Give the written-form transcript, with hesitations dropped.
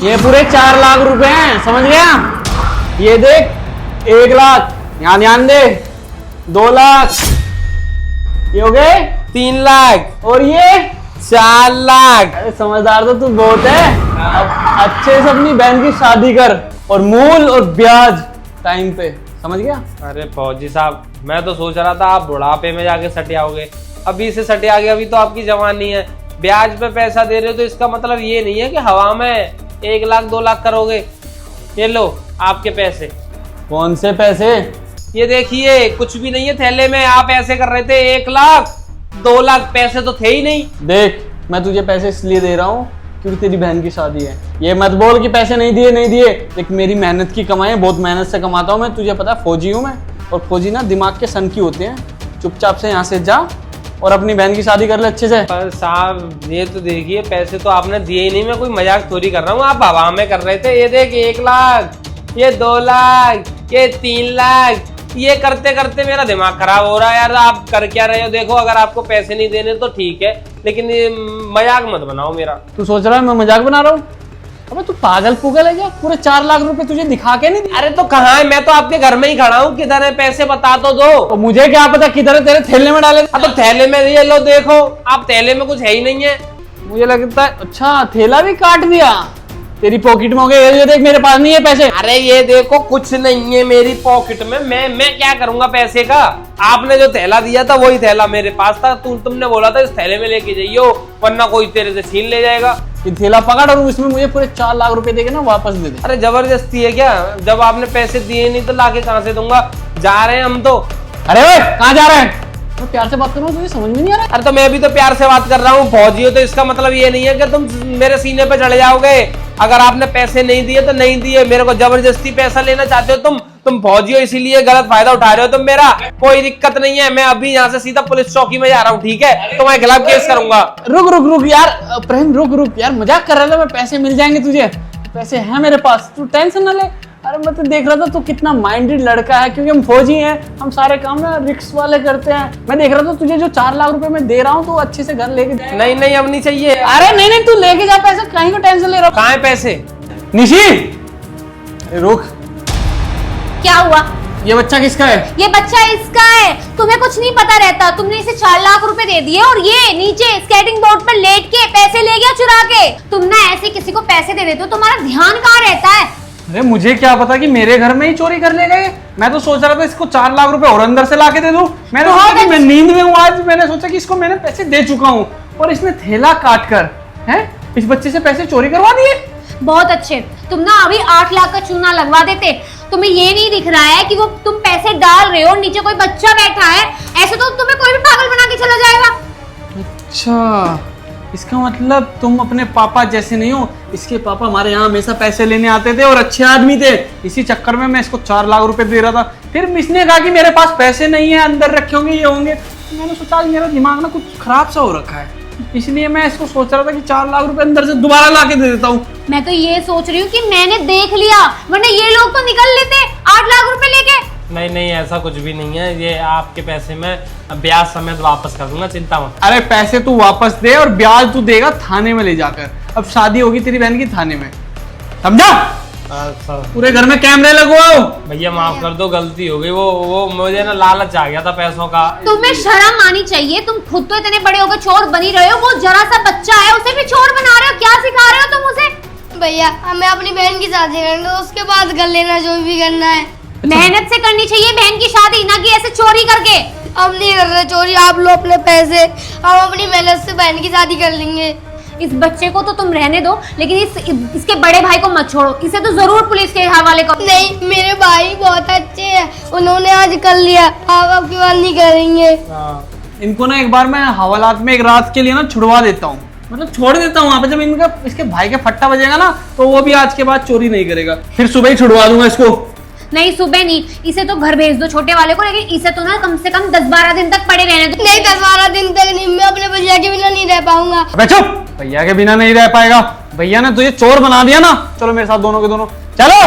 ये पूरे 4 लाख रुपए हैं, समझ गया? ये देख 1 लाख, यहाँ ध्यान दे 2 लाख, ये हो गए 3 लाख और ये 4 लाख। अरे समझदार तो तू बहुत है। अब अच्छे से अपनी बहन की शादी कर और मूल और ब्याज टाइम पे, समझ गया? अरे फौजी साहब, मैं तो सोच रहा था आप बुढ़ापे में जाके सटे आओगे, अभी से सटे आ गए, अभी तो आपकी जवानी है। ब्याज पे पैसा दे रहे हो तो इसका मतलब ये नहीं है कि हवा में 1 लाख 2 लाख करोगे। ये लो आपके पैसे। कौन से पैसे? ये देखिए कुछ भी नहीं है थैले में, आप ऐसे कर रहे थे 1 लाख 2 लाख, पैसे तो थे ही नहीं। देख मैं तुझे पैसे इसलिए दे रहा हूँ क्योंकि तेरी बहन की शादी है। ये मत बोल कि पैसे नहीं दिए। देख मेरी मेहनत की कमाई है, बहुत मेहनत से कमाता हूँ मैं, तुझे पता है फौजी हूँ मैं, और फौजी ना दिमाग के सन की होते हैं। चुपचाप से यहाँ से जा और अपनी बहन की शादी कर ले अच्छे से। पर साहब ये तो देखिए पैसे तो आपने दिए ही नहीं, मैं कोई मजाक थोड़ी कर रहा हूँ, आप हवा में कर रहे थे। ये देख 1 लाख, ये 2 लाख, ये 3 लाख, ये करते करते मेरा दिमाग खराब हो रहा है यार। आप कर क्या रहे हो? देखो अगर आपको पैसे नहीं देने तो ठीक है, लेकिन ये मजाक मत बनाओ मेरा। तू सोच रहा है मैं मजाक बना रहा हूँ? अबे तू पागल पुगल है क्या? पूरे 4 लाख रुपए तुझे दिखा के नहीं दिए? अरे तो कहाँ है? मैं तो आपके घर में ही खड़ा हूँ, किधर है पैसे बता तो दो। तो मुझे क्या पता किधर है, तेरे थैले में डाले। अब तो थैले में ये लो देखो, आप थैले में कुछ है ही नहीं है। मुझे लगता है अच्छा थैला भी काट दिया, तेरी पॉकेट में हो गया। ये देख मेरे पास नहीं है पैसे। अरे ये देखो कुछ नहीं है मेरी पॉकेट में, मैं क्या करूंगा पैसे का? आपने जो थैला दिया था वही थैला मेरे पास था, तुमने बोला था इस थैले में लेके जाइयो वरना कोई तेरे से छीन ले जाएगा। ये थैला पकड़ और इसमें मुझे पूरे 4 लाख रुपए देके ना वापस दे दे। अरे जबरदस्ती है क्या? जब आपने पैसे दिए नहीं तो लाके कहाँ से दूंगा? जा रहे हैं हम तो। अरे ओए कहाँ जा रहे हैं? मैं प्यार से बात कर रहा हूँ, तुझे समझ में नहीं आ रहा? अरे तो मैं भी तो प्यार से बात कर रहा हूँ, फौजी हो तो इसका मतलब ये नहीं है कि तुम मेरे सीने पे चढ़ जाओगे। अगर आपने पैसे नहीं दिए तो नहीं दिए, मेरे को जबरदस्ती पैसा लेना चाहते हो तुम फौजी हो इसीलिए गलत फायदा उठा रहे हो तुम मेरा। कोई दिक्कत नहीं है, मैं अभी यहाँ से सीधा पुलिस चौकी में जा रहा हूँ, ठीक है? तुम्हारे खिलाफ केस करूंगा। रुक यार प्रेम, रुक यार, मजाक कर रहा था मैं। पैसे मिल जाएंगे तुझे, पैसे हैं मेरे पास, तू टेंशन ना ले। अरे मैं तो देख रहा था तू कितना माइंडेड लड़का है, क्योंकि हम फौजी हैं, हम सारे काम ना रिक्स वाले करते हैं। मैं देख रहा था तुझे जो 4 लाख रुपए मैं दे रहा हूँ तो अच्छे से घर लेके जा। नहीं अब नहीं चाहिए। अरे नहीं तू लेके जा पैसे, कहीं को टेंशन ले रहा हूँ। कहाँ है पैसे? निशी रुक, क्या हुआ? ये बच्चा किसका है? ये बच्चा इसका है, तुम्हें कुछ नहीं पता रहता। तुमने इसे 4 लाख रुपए दे दिए और ये नीचे स्केटिंग बोर्ड पर लेट के पैसे ले गया चुरा के। तुम ना ऐसे किसी को पैसे दे देते हो, तुम्हारा ध्यान कहाँ रहता है? अरे मुझे क्या पता कि मेरे घर में ही चोरी कर ले गए। मैं तो सोच रहा था इसको 4 लाख रुपए और अंदर से लाके दे दूं। मैंने सोचा कि मैं नींद में हूँ आज, मैंने सोचा कि इसको मैंने पैसे दे चुका हूँ और इसने थैला काट कर हैं इस बच्चे से पैसे चोरी करवा दिए। बहुत अच्छे, तुम ना अभी 8 लाख का चूना लगवा देते। तुम्हें ये नहीं दिख रहा है कि वो तुम पैसे डाल रहे हो, नीचे कोई बच्चा बैठा है, ऐसे तो तुम्हें कोई भी पागल बना के चला जाएगा। अच्छा इसका मतलब तुम अपने पापा जैसे नहीं हो। इसके पापा हमारे यहाँ हमेशा पैसे लेने आते थे और अच्छे आदमी थे, इसी चक्कर में मैं इसको 4 लाख रुपए दे रहा था। फिर इसने कहा कि मेरे पास पैसे नहीं है, अंदर रखे होंगे, ये होंगे। मैंने सोचा आज मेरा दिमाग ना कुछ खराब सा हो रखा है, इसलिए मैं इसको सोच रहा था कि 4 लाख रुपए अंदर से दोबारा ला के दे देता हूँ। मैं तो ये सोच रही हूँ कि मैंने देख लिया, वरना ये लोग तो निकल लेते 8 लाख रुपए लेके। नहीं ऐसा कुछ भी नहीं है, ये आपके पैसे मैं ब्याज समेत वापस कर दूंगा, चिंता मत। अरे पैसे तू वापस दे और ब्याज तू देगा थाने में ले जाकर। अब शादी होगी तेरी बहन की थाने में, समझा? पूरे घर में कैमरे लगवाओ। भैया माफ कर दो, गलती हो गई। वो मुझे ना लालच आ गया था पैसों का। तुम्हें शर्म आनी चाहिए, तुम खुद तो इतने बड़े होकर चोर बनी रहे हो, वो जरा सा बच्चा है उसे भी चोर बना रहे हो। क्या सिखा रहे हो तुम उसे? भैया हमें अपनी बहन की शादी करनी है, उसके बाद कर लेना जो भी करना है। मेहनत से करनी चाहिए बहन की शादी, ना कि ऐसे चोरी करके। हम नहीं कर रहे चोरी, आप लो अपने पैसे, हम अपनी मेहनत से बहन की शादी कर लेंगे। इस बच्चे को तो तुम रहने दो, लेकिन इसके बड़े भाई को मत छोड़ो, इसे तो जरूर पुलिस के हवाले करो। नहीं मेरे भाई बहुत अच्छे हैं, उन्होंने आज कर लिया, आप आपकी बात नहीं करेंगे। इनको ना एक बार मैं हवालात में एक रात के लिए ना छुड़वा देता हूँ, मतलब छोड़ देता हूँ वहाँ पे। जब इनका इसके भाई के फट्टा बजेगा ना तो वो भी आज के बाद चोरी नहीं करेगा, फिर सुबह ही छुड़वा दूंगा इसको। नहीं सुबह नहीं, इसे तो घर भेज दो छोटे वाले को, लेकिन इसे तो ना कम से कम 10-12 दिन तक पड़े रहने दो। नहीं 10-12 दिन तक नहीं, मैं अपने भैया के बिना नहीं रह पाऊंगा। अबे चुप, भैया के बिना नहीं रह पाएगा। भैया ने तुझे चोर बना दिया ना, चलो मेरे साथ दोनों के दोनों चलो।